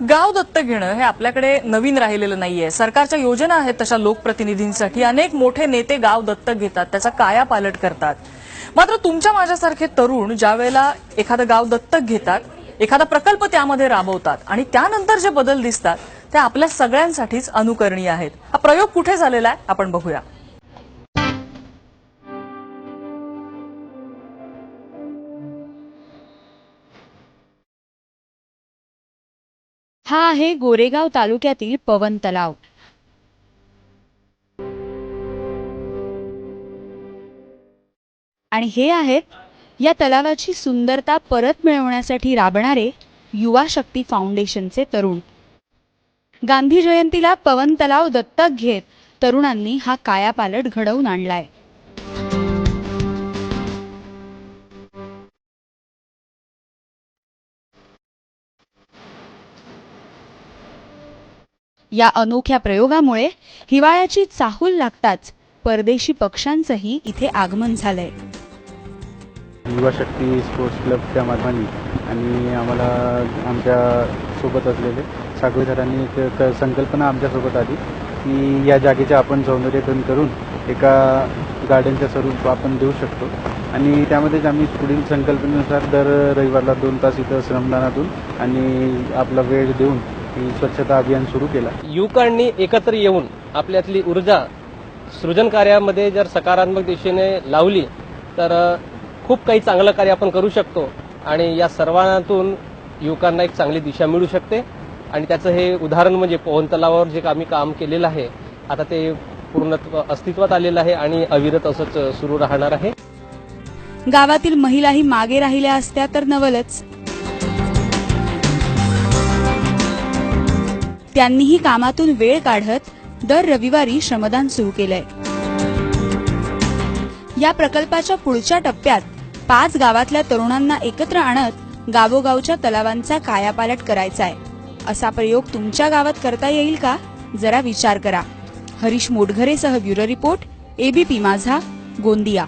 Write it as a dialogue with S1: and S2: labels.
S1: गाव दत्तक घेणं हे आपल्याकडे नवीन राहिलेलं नाहीये। सरकारच्या योजना आहेत तशा लोकप्रतिनिधींसाठी अनेक मोठे नेते गाव दत्तक घेतात, त्याचा कायापालट करतात। मात्र तुमच्या माझ्यासारखे तरुण ज्यावेळेला एखादं गाव दत्तक घेतात, एखादा प्रकल्प त्यामध्ये राबवतात आणि त्यानंतर जे बदल दिसतात ते आपल्या सगळ्यांसाठीच अनुकरणीय आहेत। हा प्रयोग कुठे झालेला आहे आपण बघूया।
S2: हा आहे गोरेगाव तालुक्यातील पवन तलाव। आणि हे आहेत या तलावाची सुंदरता परत मिळवण्यासाठी राबणारे युवा शक्ती फाउंडेशनचे तरुण। गांधी जयंतीला पवन तलाव दत्तक घेत तरुणांनी हा कायापालट घडवून आणलाय। या अनोख्या प्रयोगामुळे हिवाळ्याची चाहूल लागताच परदेशी पक्ष्यांचंही इथे आगमन झालंय।
S3: युवा शक्ती स्पोर्ट्स क्लबच्या माध्यमाने आणि आम्हाला आमच्या सोबत असलेले सागवे सरांनी एक संकल्पना आमच्यासोबत आली की या जागेचे आपण सौंदर्यीकरण करून एका गार्डनच्या स्वरूप आपण देऊ शकतो। आणि त्यामध्येच आम्ही पुढील संकल्पनेनुसार दर रविवारला 2 तास इथं श्रमदानातून आणि आपला वेळ देऊन स्वच्छता अभियान सुरू केला।
S4: युवकांनी एकत्र येऊन आपल्यातली ऊर्जा सृजन कार्यामध्ये जर सकारात्मक दिशेने लावली तर खूप काही चांगलं कार्य आपण करू शकतो आणि या सर्वांतून युवकांना एक चांगली दिशा मिळू शकते। आणि त्याचं हे उदाहरण म्हणजे पवन तलावावर जे आम्ही काम केलेलं आहे, आता ते पूर्ण अस्तित्वात आलेलं आहे आणि अविरत असंच सुरू राहणार आहे।
S2: गावातील महिलाही मागे राहिल्या असत्या तर नवलच। त्यांनीही कामातून वेळ काढत दर रविवारी श्रमदान सुरू केलंय। या प्रकल्पाच्या पुढच्या टप्प्यात 5 गावातल्या तरुणांना एकत्र आणत गावोगावच्या तलावांचा कायापालट करायचा आहे। असा प्रयोग तुमच्या गावात करता येईल का? जरा विचार करा। हरीश मोटघरेसह ब्युरो रिपोर्ट, एबीपी माझा, गोंदिया।